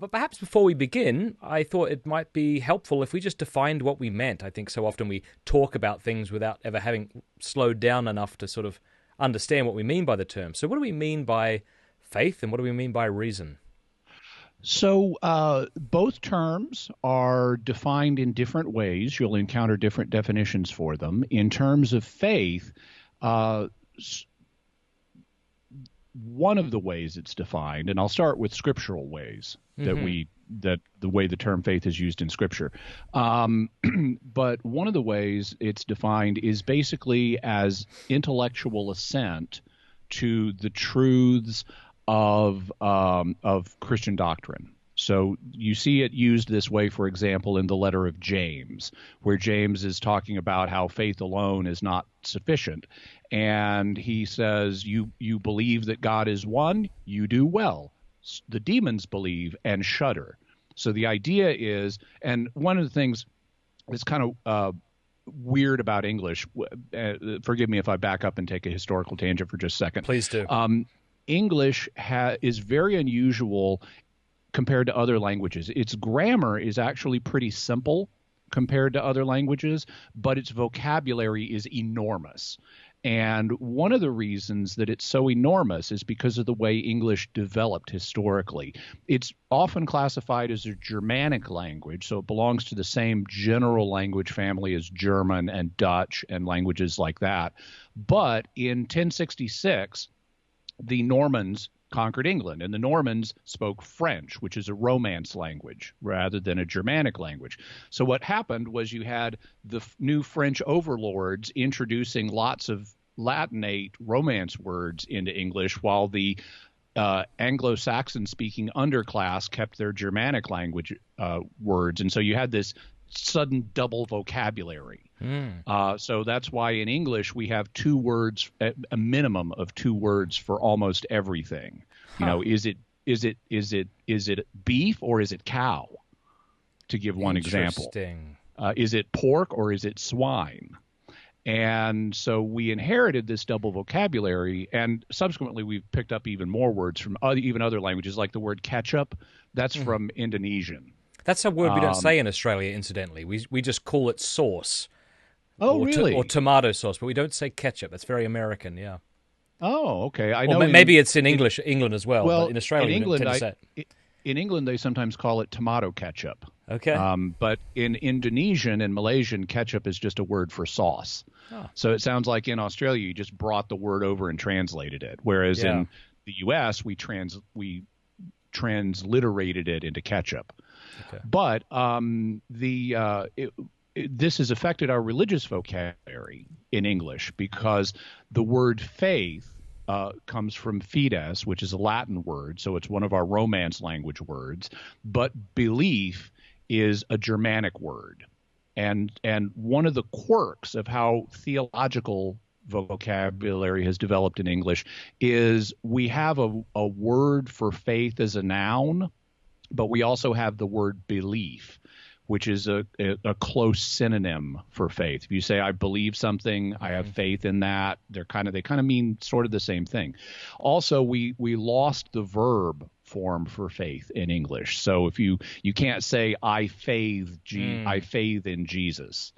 But perhaps before we begin, I thought it might be helpful if we just defined what we meant. I think so often we talk about things without ever having slowed down enough to sort of understand what we mean by the term. So what do we mean by faith and what do we mean by reason? So both terms are defined in different ways. You'll encounter different definitions for them. In terms of faith, uh, one of the ways it's defined, and I'll start with scriptural ways Mm-hmm. that the way the term faith is used in Scripture. But one of the ways it's defined is basically as intellectual assent to the truths of Christian doctrine. So you see it used this way, for example, in the letter of James, where James is talking about how faith alone is not sufficient. And he says, you believe that God is one, you do well. The demons believe and shudder. So the idea is, and one of the things that's kind of weird about English, forgive me if I back up and take a historical tangent for just a second. Please do. English is very unusual compared to other languages. Its grammar is actually pretty simple compared to other languages, but its vocabulary is enormous. And one of the reasons that it's so enormous is because of the way English developed historically. It's often classified as a Germanic language, so it belongs to the same general language family as German and Dutch and languages like that. But in 1066, the Normans conquered England, and the Normans spoke French, which is a Romance language rather than a Germanic language. So what happened was you had the new French overlords introducing lots of Latinate Romance words into English, while the Anglo-Saxon speaking underclass kept their Germanic language words. And so you had this sudden double vocabulary. So that's why in English we have two words, a minimum of two words for almost everything. You know, is it beef or is it cow? To give one example. Interesting. Is it pork or is it swine? And so we inherited this double vocabulary, and subsequently we've picked up even more words from even other languages, like the word ketchup. That's from Indonesian. That's a word we don't say in Australia, incidentally. We just call it sauce. Oh, really? Or tomato sauce, but we don't say ketchup. That's very American, yeah. Oh, okay. I Or know. maybe it's in English, England as well, Well, but in Australia in we don't England, tend to say it. in England they sometimes call it tomato ketchup. Okay. But in Indonesian and Malaysian, ketchup is just a word for sauce. Oh. So it sounds like in Australia you just brought the word over and translated it, whereas Yeah. in the U.S. we transliterated it into ketchup. Okay. But this has affected our religious vocabulary in English because the word faith comes from fides, which is a Latin word, so it's one of our Romance language words. But belief is a Germanic word, and one of the quirks of how theological vocabulary has developed in English is we have a word for faith as a noun, but we also have the word belief, which is a close synonym for faith. If you say I believe something, I have faith in that, they kind of mean sort of the same thing. Also, we lost the verb form for faith in English. So if you can't say I faith in Jesus.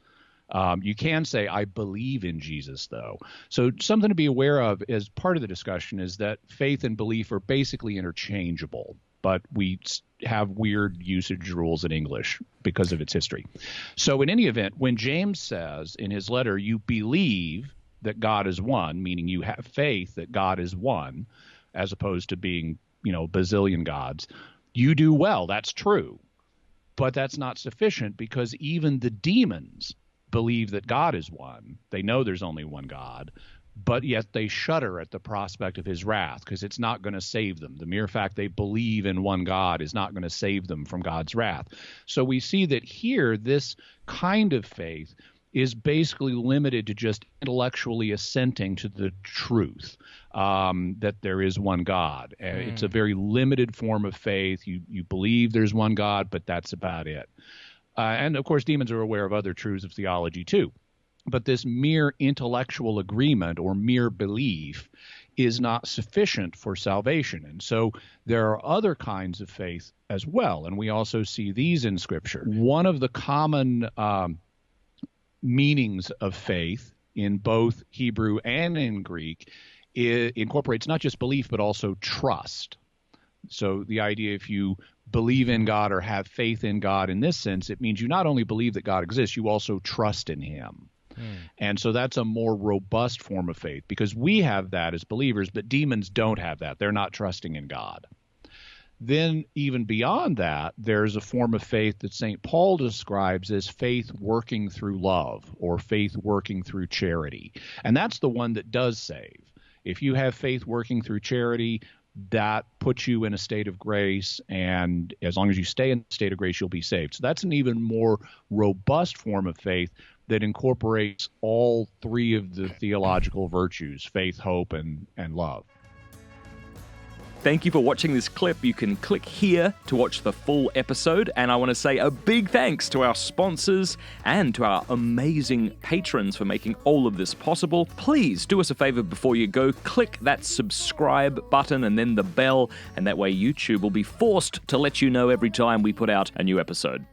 You can say I believe in Jesus, though. So something to be aware of as part of the discussion is that faith and belief are basically interchangeable, but we have weird usage rules in English because of its history. So in any event, when James says in his letter, you believe that God is one, meaning you have faith that God is one, as opposed to being, bazillion gods, you do well. That's true. But that's not sufficient because even the demons believe that God is one. They know there's only one God, but yet they shudder at the prospect of his wrath because it's not going to save them. The mere fact they believe in one God is not going to save them from God's wrath. So we see that here, this kind of faith is basically limited to just intellectually assenting to the truth that there is one God. It's a very limited form of faith. You believe there's one God, but that's about it. And of course, demons are aware of other truths of theology too. But this mere intellectual agreement or mere belief is not sufficient for salvation. And so there are other kinds of faith as well, and we also see these in Scripture. One of the common meanings of faith in both Hebrew and in Greek incorporates not just belief but also trust. So the idea, if you believe in God or have faith in God in this sense, it means you not only believe that God exists, you also trust in him. And so that's a more robust form of faith, because we have that as believers, but demons don't have that. They're not trusting in God. Then even beyond that, there's a form of faith that St. Paul describes as faith working through love, or faith working through charity. And that's the one that does save. If you have faith working through charity, that puts you in a state of grace, and as long as you stay in the state of grace, you'll be saved. So that's an even more robust form of faith that incorporates all three of the theological virtues: faith, hope, and love. Thank you for watching this clip. You can click here to watch the full episode. And I want to say a big thanks to our sponsors and to our amazing patrons for making all of this possible. Please do us a favor before you go. Click that subscribe button and then the bell, and that way YouTube will be forced to let you know every time we put out a new episode.